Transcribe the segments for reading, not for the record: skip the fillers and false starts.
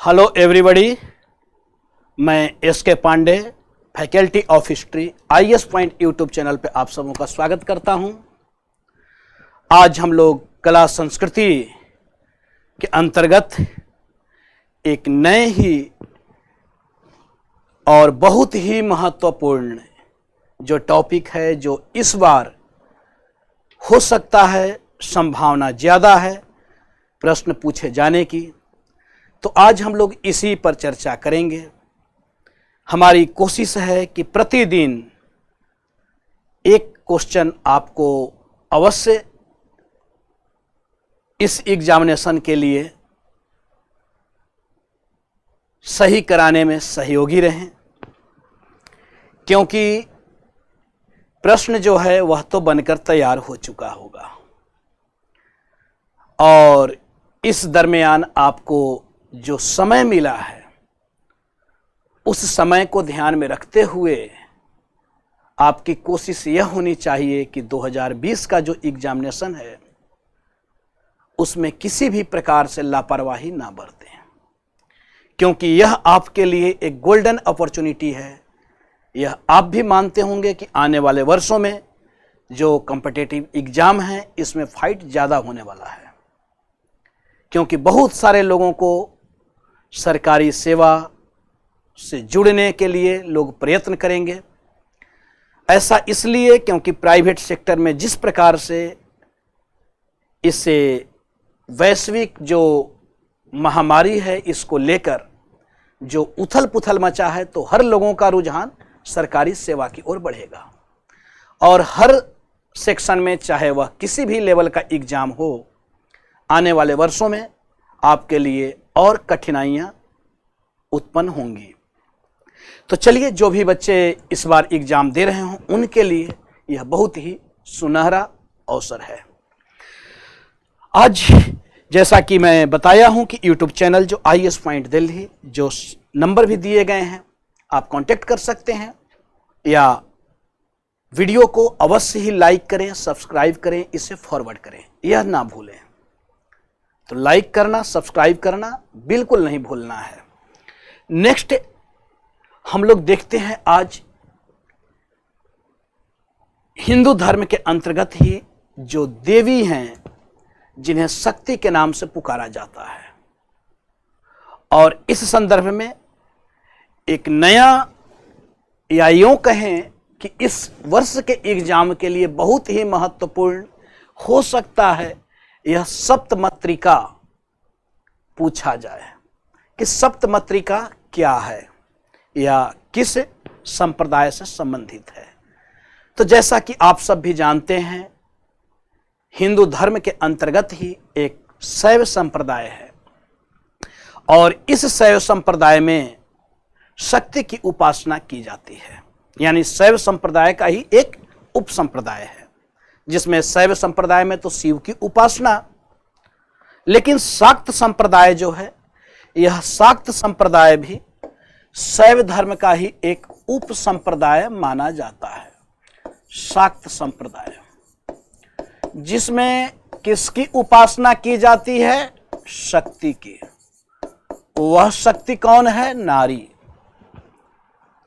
Hello everybody, मैं S K. Pandey, faculty of history, IAS point YouTube channel पे आप सबों का स्वागत करता हूं। आज हम लोग कला संस्कृति के अंतर्गत एक नए ही और बहुत ही महत्वपूर्ण जो टॉपिक है, जो इस बार हो सकता है संभावना ज़्यादा है प्रश्न पूछे जाने की, तो आज हम लोग इसी पर चर्चा करेंगे। हमारी कोशिश है कि प्रतिदिन एक क्वेश्चन आपको अवश्य इस एग्जामिनेशन के लिए सही कराने में सहयोगी रहें, क्योंकि प्रश्न जो है वह तो बनकर तैयार हो चुका होगा और इस दरमियान आपको जो समय मिला है उस समय को ध्यान में रखते हुए आपकी कोशिश यह होनी चाहिए कि 2020 का जो एग्जामिनेशन है उसमें किसी भी प्रकार से लापरवाही ना बरतें, क्योंकि यह आपके लिए एक गोल्डन अपॉर्चुनिटी है। यह आप भी मानते होंगे कि आने वाले वर्षों में जो कॉम्पिटिटिव एग्जाम है इसमें फाइट ज़्यादा होने वाला है, क्योंकि बहुत सारे लोगों को सरकारी सेवा से जुड़ने के लिए लोग प्रयत्न करेंगे। ऐसा इसलिए क्योंकि प्राइवेट सेक्टर में जिस प्रकार से इससे वैश्विक जो महामारी है इसको लेकर जो उथल पुथल मचा है, तो हर लोगों का रुझान सरकारी सेवा की ओर बढ़ेगा और हर सेक्शन में, चाहे वह किसी भी लेवल का एग्जाम हो, आने वाले वर्षों में आपके लिए और कठिनाइयां उत्पन्न होंगी। तो चलिए, जो भी बच्चे इस बार एग्जाम दे रहे हों उनके लिए यह बहुत ही सुनहरा अवसर है। आज जैसा कि मैं बताया हूं कि यूट्यूब चैनल जो IAS पॉइंट दिल्ली, जो नंबर भी दिए गए हैं आप कांटेक्ट कर सकते हैं, या वीडियो को अवश्य ही लाइक करें, सब्सक्राइब करें, इसे फॉरवर्ड करें, यह ना भूलें। तो लाइक करना, सब्सक्राइब करना बिल्कुल नहीं भूलना है। नेक्स्ट हम लोग देखते हैं आज हिंदू धर्म के अंतर्गत ही जो देवी हैं जिन्हें शक्ति के नाम से पुकारा जाता है, और इस संदर्भ में एक नया, या यूं कहें कि इस वर्ष के एग्जाम के लिए बहुत ही महत्वपूर्ण हो सकता है यह सप्तमातृका पूछा जाए कि सप्तमातृका क्या है या किस संप्रदाय से संबंधित है। तो जैसा कि आप सब भी जानते हैं, हिंदू धर्म के अंतर्गत ही एक शैव संप्रदाय है और इस शैव संप्रदाय में शक्ति की उपासना की जाती है। यानी शैव संप्रदाय का ही एक उप संप्रदाय है, जिसमें शैव संप्रदाय में तो शिव की उपासना, लेकिन शाक्त संप्रदाय जो है, यह शाक्त संप्रदाय भी शैव धर्म का ही एक उप संप्रदाय माना जाता है। शाक्त संप्रदाय जिसमें किसकी उपासना की जाती है? शक्ति की। वह शक्ति कौन है? नारी।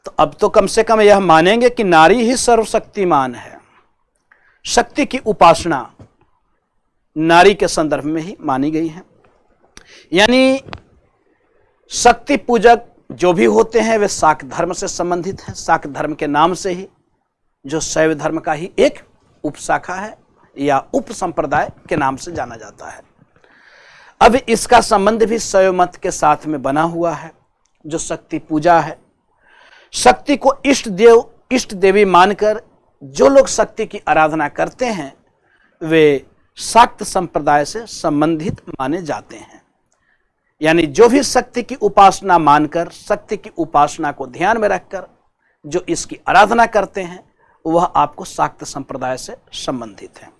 तो अब तो कम से कम यह मानेंगे कि नारी ही सर्वशक्तिमान है। शक्ति की उपासना नारी के संदर्भ में ही मानी गई है। यानी शक्ति पूजक जो भी होते हैं वे शाक्त धर्म से संबंधित हैं। शाक्त धर्म के नाम से ही जो शैव धर्म का ही एक उपशाखा है या उप संप्रदाय के नाम से जाना जाता है। अब इसका संबंध भी शैव मत के साथ में बना हुआ है। जो शक्ति पूजा है, शक्ति को इष्ट देव, इष्ट देवी मानकर जो लोग शक्ति की आराधना करते हैं वे शाक्त संप्रदाय से संबंधित माने जाते हैं। यानी जो भी शक्ति की उपासना मानकर, शक्ति की उपासना को ध्यान में रखकर जो इसकी आराधना करते हैं वह आपको शाक्त संप्रदाय से संबंधित है।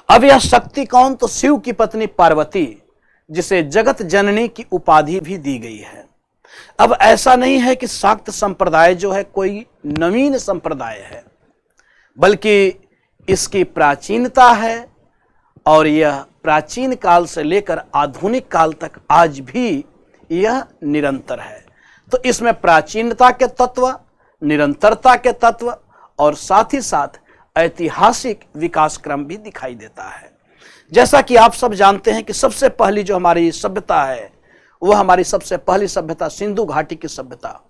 अब यह शक्ति कौन? तो शिव की पत्नी पार्वती, जिसे जगत जननी की उपाधि भी दी गई है। अब ऐसा नहीं है कि शाक्त संप्रदाय जो है कोई नवीन संप्रदाय है, बल्कि इसकी प्राचीनता है और यह प्राचीन काल से लेकर आधुनिक काल तक आज भी यह निरंतर है। तो इसमें प्राचीनता के तत्व, निरंतरता के तत्व और साथ ही साथ ऐतिहासिक विकास क्रम भी दिखाई देता है। जैसा कि आप सब जानते हैं कि सबसे पहली जो हमारी सभ्यता है वह हमारी सबसे पहली सभ्यता सिंधु घाटी की सभ्यता,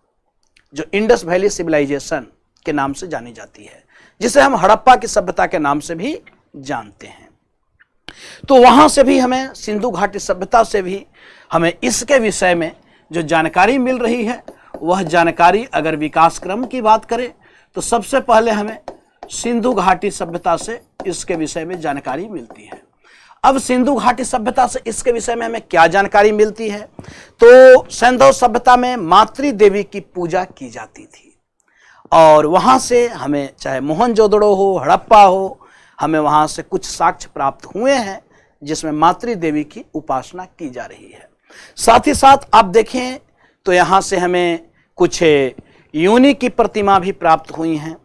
जो इंडस वैली सिविलाइजेशन के नाम से जानी जाती है, जिसे हम हड़प्पा की सभ्यता के नाम से भी जानते हैं। तो वहां से भी हमें, सिंधु घाटी सभ्यता से भी हमें इसके विषय में जो जानकारी मिल रही है, वह जानकारी अगर विकास क्रम की बात करें तो सबसे पहले हमें सिंधु घाटी सभ्यता से इसके विषय में जानकारी मिलती है। अब सिंधु घाटी सभ्यता से इसके विषय में हमें क्या जानकारी मिलती है? तो सैंधव सभ्यता में मातृ देवी की पूजा की जाती थी और वहां से हमें चाहे मोहनजोदड़ो हो, हड़प्पा हो, हमें वहां से कुछ साक्ष्य प्राप्त हुए हैं जिसमें मातृ देवी की उपासना की जा रही है। साथ ही साथ आप देखें तो यहाँ से हमें कुछ योनि की प्रतिमा भी प्राप्त हुई हैं।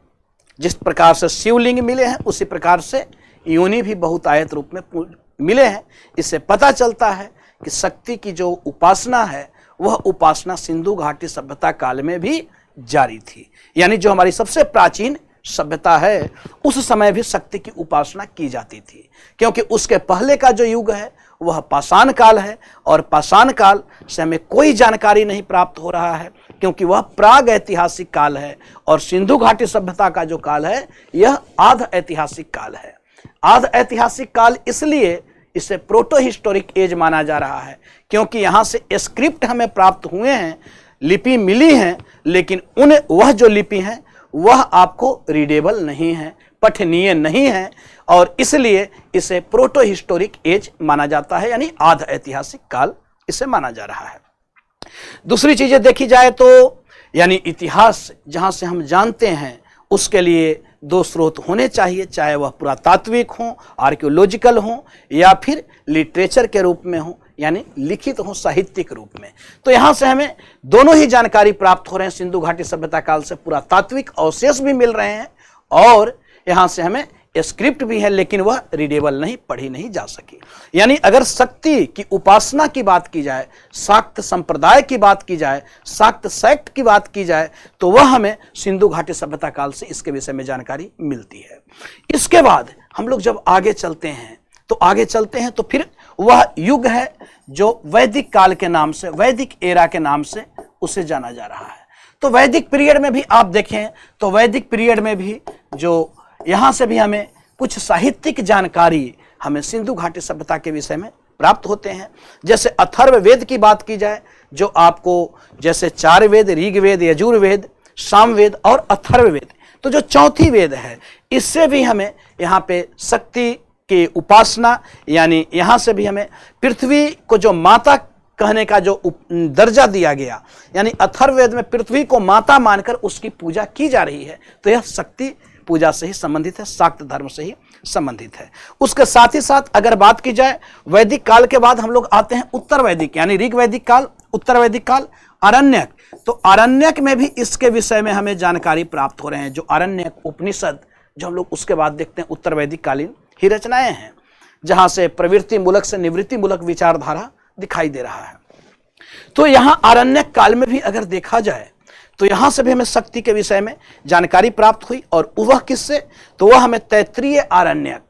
जिस प्रकार से शिवलिंग मिले हैं उसी प्रकार से योनि भी बहुतायत रूप में मिले हैं। इससे पता चलता है कि शक्ति की जो उपासना है वह उपासना सिंधु घाटी सभ्यता काल में भी जारी थी। यानी जो हमारी सबसे प्राचीन सभ्यता है उस समय भी शक्ति की उपासना की जाती थी, क्योंकि उसके पहले का जो युग है वह पाषाण काल है और पाषाण काल से हमें कोई जानकारी नहीं प्राप्त हो रहा है, क्योंकि वह प्राग ऐतिहासिक काल है और सिंधु घाटी सभ्यता का जो काल है यह आध ऐतिहासिक काल है। आध ऐतिहासिक काल इसलिए इसे प्रोटो हिस्टोरिक एज माना जा रहा है क्योंकि यहाँ से स्क्रिप्ट हमें प्राप्त हुए हैं, लिपि मिली हैं, लेकिन वह जो लिपि हैं वह आपको रीडेबल नहीं है, पठनीय नहीं है और इसलिए इसे प्रोटो हिस्टोरिक एज माना जाता है, यानी आध ऐतिहासिक काल इसे माना जा रहा है। दूसरी चीजें देखी जाए तो यानी इतिहास जहां से हम जानते हैं उसके लिए दो स्रोत होने चाहिए, चाहे वह पुरातात्विक हो, आर्कियोलॉजिकल हो या फिर लिटरेचर के रूप में हो, यानी लिखित हो, साहित्यिक रूप में। तो यहाँ से हमें दोनों ही जानकारी प्राप्त हो रहे हैं। सिंधु घाटी सभ्यता काल से पुरातात्विक अवशेष भी मिल रहे हैं और यहाँ से हमें स्क्रिप्ट भी है, लेकिन वह रीडेबल नहीं, पढ़ी नहीं जा सकी। यानी अगर शक्ति की उपासना की बात की जाए, शाक्त संप्रदाय की बात की जाए, शाक्त सेक्ट की बात की जाए, तो वह हमें सिंधु घाटी सभ्यता काल से इसके विषय में जानकारी मिलती है। इसके बाद हम लोग जब आगे चलते हैं तो फिर वह युग है जो वैदिक काल के नाम से, वैदिक एरा के नाम से उसे जाना जा रहा है। तो वैदिक पीरियड में भी आप देखें तो वैदिक पीरियड में भी जो यहाँ से भी हमें कुछ साहित्यिक जानकारी हमें सिंधु घाटी सभ्यता के विषय में प्राप्त होते हैं। जैसे अथर्व वेद की बात की जाए, जो आपको जैसे 4 वेद, ऋग्वेद, यजुर्वेद, सामवेद और अथर्व वेद, तो जो चौथी वेद है इससे भी हमें यहाँ पे शक्ति की उपासना, यानी यहाँ से भी हमें पृथ्वी को जो माता कहने का जो दर्जा दिया गया, यानी अथर्ववेद में पृथ्वी को माता मानकर उसकी पूजा की जा रही है, तो यह शक्ति पूजा से ही संबंधित है, शाक्त धर्म से ही संबंधित है। उसके साथ ही साथ अगर बात की जाए वैदिक काल के बाद हम लोग आते हैं उत्तर वैदिक, यानी ऋग वैदिक काल, उत्तर वैदिक काल, आरण्यक। तो आरण्यक में भी इसके विषय में हमें जानकारी प्राप्त हो रहे हैं। जो आरण्यक उपनिषद जो हम लोग उसके बाद देखते हैं उत्तर वैदिक कालीन ही रचनाएं हैं, जहां से प्रवृत्ति मूलक से निवृत्ति मूलक विचारधारा दिखाई दे रहा है। तो यहां आरण्यक काल में भी अगर देखा जाए तो यहां से भी हमें शक्ति के विषय में जानकारी प्राप्त हुई, और वह किससे, तो वह हमें तैत्तिरीय आरण्यक,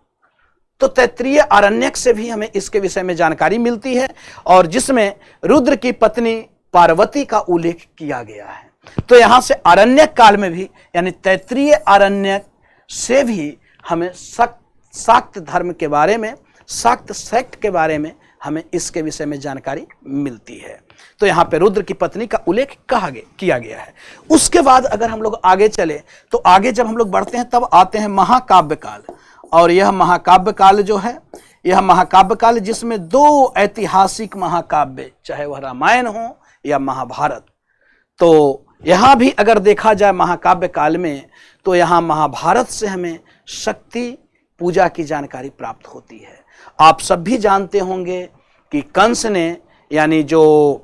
तो तैत्तिरीय आरण्यक से भी हमें इसके विषय में जानकारी मिलती है और जिसमें रुद्र की पत्नी पार्वती का उल्लेख किया गया है। तो यहां से आरण्यक काल में भी यानी तैत्तिरीय आरण्यक से भी हमें शाक्त धर्म के बारे में, शाक्त सेक्ट के बारे में हमें इसके विषय में जानकारी मिलती है। तो यहाँ पे रुद्र की पत्नी का उल्लेख किया गया है। उसके बाद अगर हम लोग आगे चले तो आगे जब हम लोग बढ़ते हैं तब आते हैं महाकाव्य काल, और यह महाकाव्य काल जो है, यह महाकाव्य काल जिसमें 2 ऐतिहासिक महाकाव्य, चाहे वह रामायण हो या महाभारत, तो यहाँ भी अगर देखा जाए महाकाव्य काल में तो यहाँ महाभारत से हमें शक्ति पूजा की जानकारी प्राप्त होती है। आप सब भी जानते होंगे कि कंस ने, यानी जो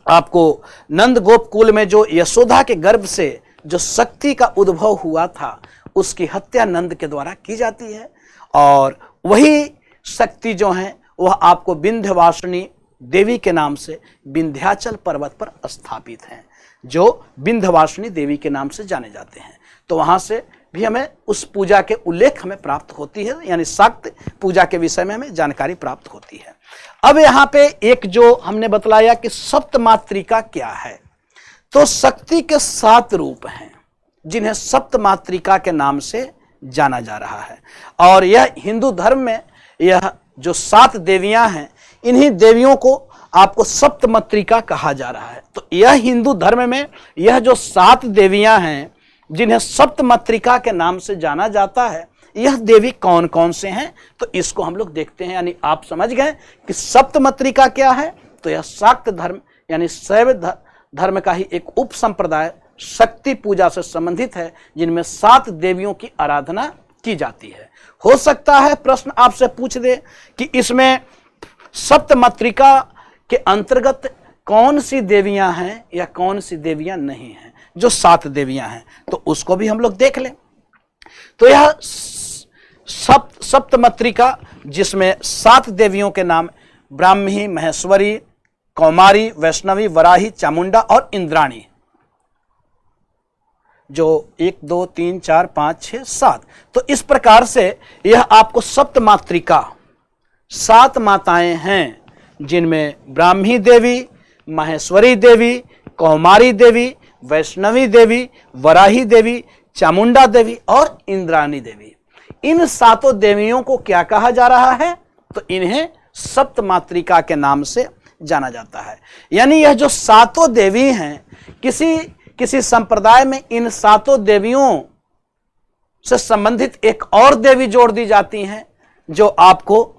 आपको नंद गोपकुल में जो यशोदा के गर्भ से जो शक्ति का उद्भव हुआ था उसकी हत्या नंद के द्वारा की जाती है, और वही शक्ति जो है वह आपको विंध्यवासिनी देवी के नाम से विंध्याचल पर्वत पर स्थापित हैं, जो विंध्यवासिनी देवी के नाम से जाने जाते हैं। तो वहां से भी हमें उस पूजा के उल्लेख हमें प्राप्त होती है, यानी शाक्त पूजा के विषय में हमें जानकारी प्राप्त होती है। अब यहाँ पे एक जो हमने बतलाया कि सप्तमातृका क्या है, तो शक्ति के 7 रूप हैं जिन्हें सप्तमातृका के नाम से जाना जा रहा है। और यह हिंदू धर्म में यह जो 7 देवियां हैं, इन्हीं देवियों को आपको सप्तमातृका कहा जा रहा है। तो यह हिंदू धर्म में यह जो 7 देवियां हैं जिन्हें सप्तमातृका के नाम से जाना जाता है, यह देवी कौन कौन से हैं, तो इसको हम लोग देखते हैं। यानी आप समझ गए कि सप्तमातृका क्या है। तो यह शाक्त धर्म यानी शैव धर्म का ही एक उप संप्रदाय शक्ति पूजा से संबंधित है, जिनमें 7 देवियों की आराधना की जाती है। हो सकता है प्रश्न आपसे पूछ दे कि इसमें सप्तमातृका के अंतर्गत कौन सी देवियां हैं या कौन सी देवियां नहीं हैं, जो 7 देवियां हैं, तो उसको भी हम लोग देख लें। तो यह सप्तमातृका जिसमें 7 देवियों के नाम ब्राह्मी, महेश्वरी, कौमारी, वैष्णवी, वराही, चामुंडा और इंद्राणी, जो 1 2 3 4 5 6 7, तो इस प्रकार से यह आपको सप्तमातृका 7 माताएं हैं, जिनमें ब्राह्मी देवी, महेश्वरी देवी, कौमारी देवी, वैष्णवी देवी, वराही देवी, चामुंडा देवी और इंद्राणी देवी। इन 7 देवियों को क्या कहा जा रहा है, तो इन्हें सप्तमातृका के नाम से जाना जाता है। यानी यह जो 7 देवी हैं, किसी संप्रदाय में इन 7 देवियों से संबंधित एक और देवी जोड़ दी जाती हैं, जो आपको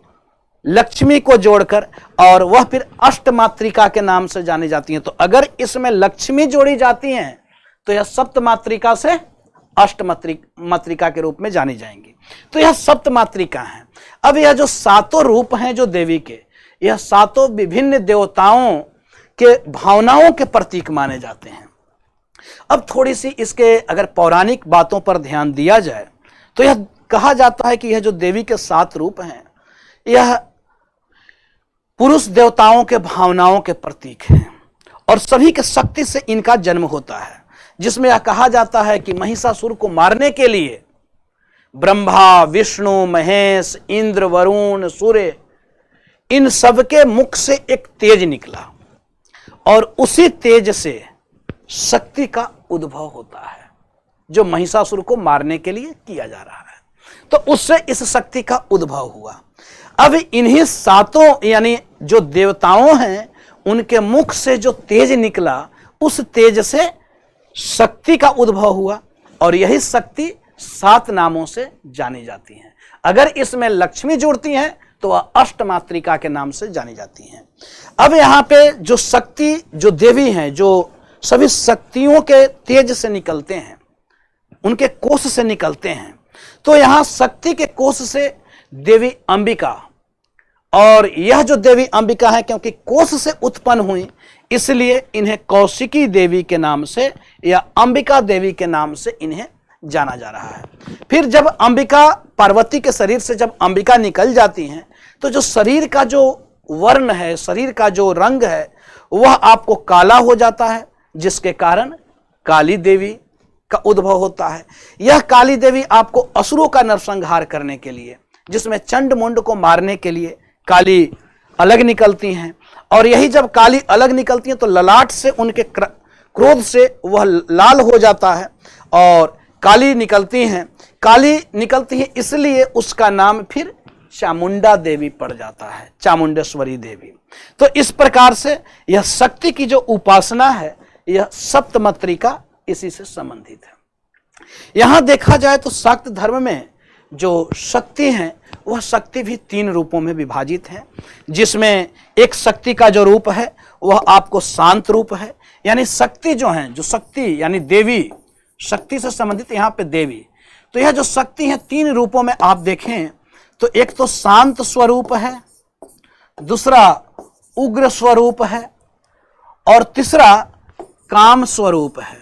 लक्ष्मी को जोड़कर, और वह फिर अष्टमातृका के नाम से जानी जाती हैं। तो अगर इसमें लक्ष्मी जोड़ी जाती हैं तो यह सप्तमातृका से अष्टमातृका के रूप में जानी जाएंगी। तो यह सप्तमातृका है। अब यह जो 7 रूप हैं जो देवी के, यह 7 विभिन्न देवताओं के भावनाओं के प्रतीक माने जाते हैं। अब थोड़ी सी इसके अगर पौराणिक बातों पर ध्यान दिया जाए तो यह कहा जाता है कि यह जो देवी के 7 रूप हैं, यह पुरुष देवताओं के भावनाओं के प्रतीक हैं और सभी के शक्ति से इनका जन्म होता है, जिसमें यह कहा जाता है कि महिषासुर को मारने के लिए ब्रह्मा, विष्णु, महेश, इंद्र, वरुण, सूर्य, इन सबके मुख से एक तेज निकला और उसी तेज से शक्ति का उद्भव होता है, जो महिषासुर को मारने के लिए किया जा रहा है। तो उससे इस शक्ति का उद्भव हुआ। अब इन्हीं 7 यानी जो देवताओं हैं, उनके मुख से जो तेज निकला, उस तेज से शक्ति का उद्भव हुआ और यही शक्ति 7 नामों से जानी जाती हैं। अगर इसमें लक्ष्मी जुड़ती हैं तो वह अष्टमातृका के नाम से जानी जाती हैं। अब यहाँ पे जो शक्ति, जो देवी हैं, जो सभी शक्तियों के तेज से निकलते हैं, उनके कोष से निकलते हैं, तो यहाँ शक्ति के कोष से देवी अंबिका, और यह जो देवी अंबिका है, क्योंकि कोष से उत्पन्न हुई, इसलिए इन्हें कौशिकी देवी के नाम से या अंबिका देवी के नाम से इन्हें जाना जा रहा है। फिर जब अंबिका, पार्वती के शरीर से जब अंबिका निकल जाती हैं, तो जो शरीर का जो वर्ण है, शरीर का जो रंग है, वह आपको काला हो जाता है, जिसके कारण काली देवी का उद्भव होता है। यह काली देवी आपको असुरों का नरसंहार करने के लिए, जिसमें चंड मुंड को मारने के लिए काली अलग निकलती हैं, और यही जब काली अलग निकलती हैं तो ललाट से, उनके क्रोध से वह लाल हो जाता है और काली निकलती हैं। काली निकलती है इसलिए उसका नाम फिर चामुंडा देवी पड़ जाता है, चामुंडेश्वरी देवी। तो इस प्रकार से यह शक्ति की जो उपासना है, यह सप्तमातृका इसी से संबंधित है। यहां देखा जाए तो शाक्त धर्म में जो शक्ति है, वह शक्ति भी 3 रूपों में विभाजित है, जिसमें एक शक्ति का जो रूप है वह आपको शांत रूप है। यानी शक्ति जो है, जो शक्ति यानी देवी, शक्ति से संबंधित यहाँ पे देवी, तो यह जो शक्ति है 3 रूपों में आप देखें तो एक तो शांत स्वरूप है, दूसरा उग्र स्वरूप है और तीसरा काम स्वरूप है,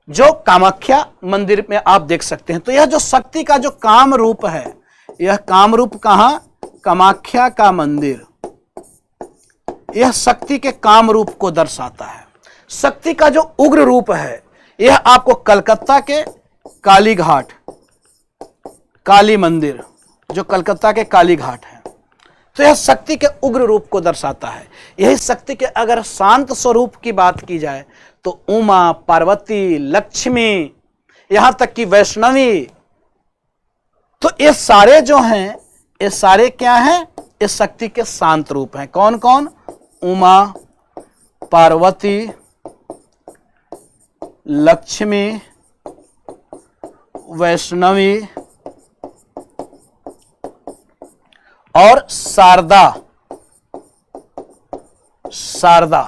जो कामाख्या मंदिर में आप देख सकते हैं। तो यह जो शक्ति का जो काम रूप है, यह काम रूप कहाँ? कामाख्या का मंदिर। यह शक्ति के काम रूप को दर्शाता है। शक्ति का जो उग्र रूप है यह आपको कलकत्ता के काली घाट, काली मंदिर जो कलकत्ता के काली घाट है, तो यह शक्ति के उग्र रूप को दर्शाता है। यही शक्ति के अगर शांत स्वरूप की बात की जाए तो उमा, पार्वती, लक्ष्मी, यहां तक कि वैष्णवी, तो ये सारे जो हैं ये सारे क्या हैं? इस शक्ति के शांत रूप हैं। कौन कौन? उमा, पार्वती, लक्ष्मी, वैष्णवी और शारदा। शारदा,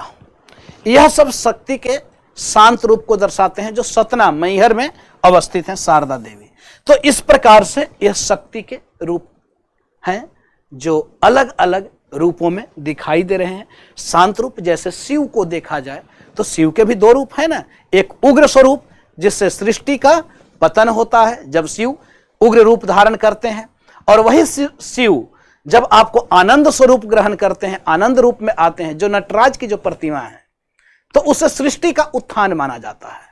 यह सब शक्ति के शांत रूप को दर्शाते हैं जो सतना मैहर में अवस्थित है, शारदा देवी। तो इस प्रकार से यह शक्ति के रूप हैं जो अलग अलग रूपों में दिखाई दे रहे हैं। शांत रूप जैसे शिव को देखा जाए तो शिव के भी दो रूप है ना, एक उग्र स्वरूप जिससे सृष्टि का पतन होता है जब शिव उग्र रूप धारण करते हैं, और वही शिव जब आपको आनंद स्वरूप ग्रहण करते हैं, आनंद रूप में आते हैं जो नटराज की जो प्रतिमा है, तो उसे सृष्टि का उत्थान माना जाता है।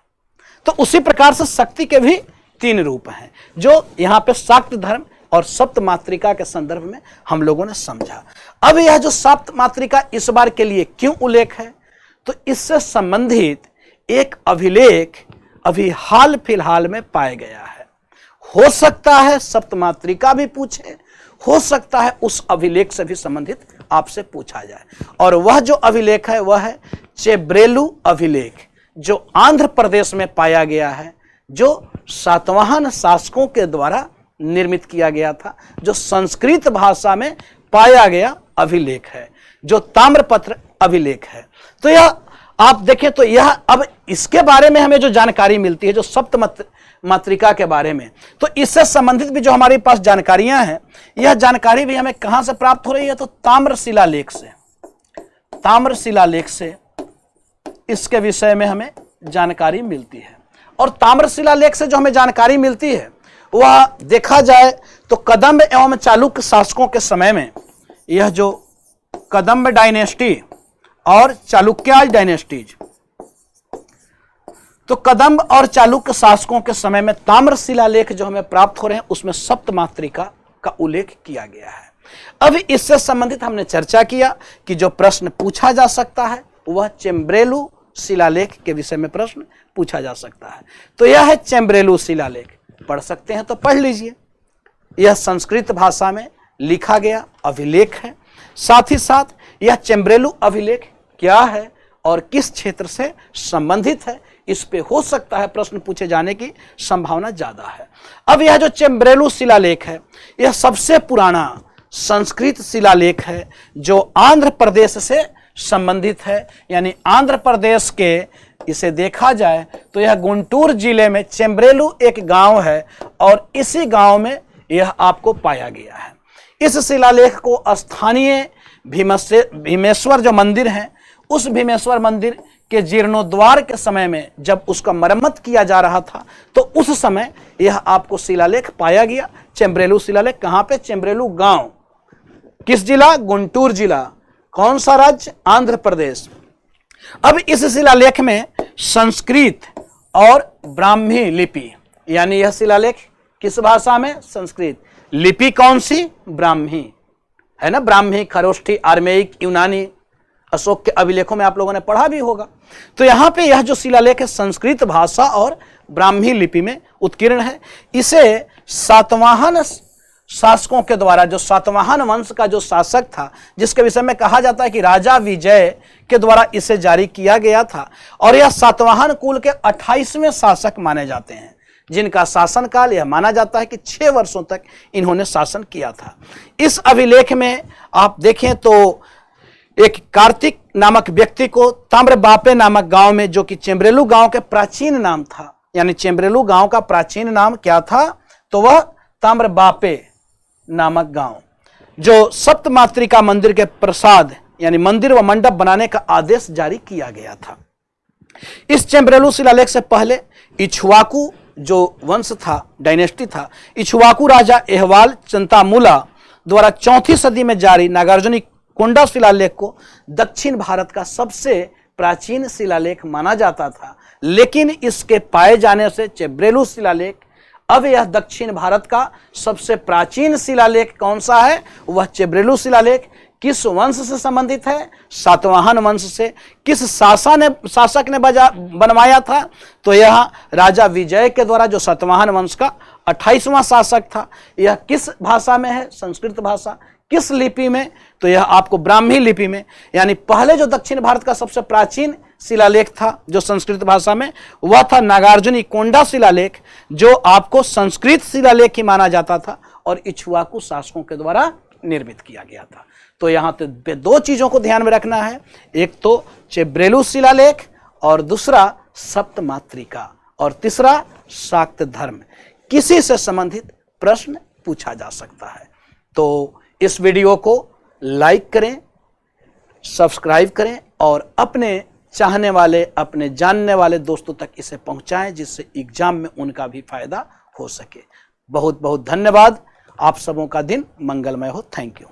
तो उसी प्रकार से शक्ति के भी तीन रूप हैं जो यहाँ पे शाक्त धर्म और सप्त मातृका के संदर्भ में हम लोगों ने समझा। अब यह जो सप्त मातृका इस बार के लिए क्यों उल्लेख है, तो इससे संबंधित एक अभिलेख अभी हाल फिलहाल में पाया गया है। हो सकता है सप्त मातृका भी पूछे, हो सकता है उस अभिलेख से भी संबंधित आपसे पूछा जाए, और वह जो अभिलेख है वह है चेब्रेलू अभिलेख, जो आंध्र प्रदेश में पाया गया है, जो सातवाहन शासकों के द्वारा निर्मित किया गया था, जो संस्कृत भाषा में पाया गया अभिलेख है, जो ताम्रपत्र अभिलेख है। तो यह आप देखें तो यह अब इसके बारे में हमें जो जानकारी मिलती है, जो सप्त मातृका के बारे में, तो इससे संबंधित भी जो हमारे पास जानकारियां हैं, यह जानकारी भी हमें कहां से प्राप्त हो रही है, तो ताम्र शिलालेख से। ताम्र शिलालेख से इसके विषय में हमें जानकारी मिलती है, और ताम्र शिलालेख से जो हमें जानकारी मिलती है वह देखा जाए तो कदम्ब एवं चालुक्य शासकों के समय में यह जो कदम्ब डायनेस्टी और चालुक्याज डायनेस्टीज, तो कदम्ब और चालुक्य शासकों के समय में ताम्र शिलालेख जो हमें प्राप्त हो रहे हैं उसमें सप्त मातृका का उल्लेख किया गया है। अब इससे संबंधित हमने चर्चा किया कि जो प्रश्न पूछा जा सकता है वह चेम्ब्रेलू शिलालेख के विषय में प्रश्न पूछा जा सकता है। तो यह है चेम्ब्रेलू शिलालेख, पढ़ सकते हैं तो पढ़ लीजिए। यह संस्कृत भाषा में लिखा गया अभिलेख है। साथ ही साथ यह चेम्ब्रेलू अभिलेख क्या है और किस क्षेत्र से संबंधित है, इस पे हो सकता है प्रश्न पूछे जाने की संभावना ज्यादा है। अब यह जो चेम्ब्रेलू शिलालेख है यह सबसे पुराना संस्कृत शिलालेख है जो आंध्र प्रदेश से संबंधित है, यानी आंध्र प्रदेश के, इसे देखा जाए तो यह गुंटूर जिले में चेम्ब्रेलू एक गांव है और इसी गांव में यह आपको पाया गया है। इस शिलालेख को स्थानीय भीमेश्वर जो मंदिर है, उस भीमेश्वर मंदिर के जीर्णोद्वार के समय में जब उसका मरम्मत किया जा रहा था तो उस समय यह आपको शिलालेख पाया गया। चेम्ब्रेलू शिलालेख कहाँ पे? चेम्ब्रेलू गांव। किस जिला? गुंटूर जिला। कौन सा राज्य? आंध्र प्रदेश। अब इस शिलालेख में संस्कृत और ब्राह्मी लिपि, यानी यह शिलालेख किस भाषा में? संस्कृत। लिपि कौन सी? ब्राह्मी है ना, ब्राह्मी, खरोष्ठी, आर्मेयिक, यूनानी, अशोक के अभिलेखों में आप लोगों ने पढ़ा भी होगा। तो यहाँ पे यह जो शिलालेख है संस्कृत भाषा और ब्राह्मी लिपि में उत्कीर्ण है। इसे सातवाहन शासकों के द्वारा, जो सातवाहन वंश का जो शासक था, जिसके विषय में कहा जाता है कि राजा विजय के द्वारा इसे जारी किया गया था, और यह सातवाहन कुल के 28वें शासक माने जाते हैं, जिनका शासनकाल यह माना जाता है कि 6 वर्षों तक इन्होंने शासन किया था। इस अभिलेख में आप देखें तो एक कार्तिक नामक व्यक्ति को ताम्रबापे नामक गांव में, जो कि चेम्ब्रेलू गांव के प्राचीन नाम था, यानी चेम्ब्रेलू गांव का प्राचीन नाम क्या था? तो वह ताम्रबापे नामक गांव, जो सप्त मातृका मंदिर के प्रसाद यानी मंदिर व मंडप बनाने का आदेश जारी किया गया था। इस चेम्ब्रेलू शिलालेख से पहले इक्ष्वाकु जो वंश था, डायनेस्टी था, इक्ष्वाकु राजा एहवाल चंतामूला द्वारा 4वीं सदी में जारी नागार्जुनी कोंडा शिलालेख को दक्षिण भारत का सबसे प्राचीन शिलालेख माना जाता था, लेकिन इसके पाए जाने से चेब्रेलू शिलालेख अब यह दक्षिण भारत का सबसे प्राचीन शिलालेख कौन सा है? वह चेब्रेलू शिलालेख किस वंश से संबंधित है? सातवाहन वंश से। किस शासक ने बनवाया था? तो यह राजा विजय के द्वारा, जो सातवाहन वंश का 28वां शासक था। यह किस भाषा में है? संस्कृत भाषा। किस लिपि में? तो यह आपको ब्राह्मी लिपि में। यानी पहले जो दक्षिण भारत का सबसे प्राचीन शिलालेख था जो संस्कृत भाषा में, वह था नागार्जुनी कोंडा शिलालेख, जो आपको संस्कृत शिलालेख ही माना जाता था और इक्ष्वाकु शासकों के द्वारा निर्मित किया गया था। तो यहाँ तो दो चीजों को ध्यान में रखना है, एक तो चेब्रेलू शिलालेख और दूसरा सप्तमातृका और तीसरा शाक्त धर्म। किसी से संबंधित प्रश्न पूछा जा सकता है। तो इस वीडियो को लाइक करें, सब्सक्राइब करें और अपने चाहने वाले, अपने जानने वाले दोस्तों तक इसे पहुंचाएं, जिससे एग्जाम में उनका भी फायदा हो सके। बहुत बहुत धन्यवाद। आप सबों का दिन मंगलमय हो। Thank you.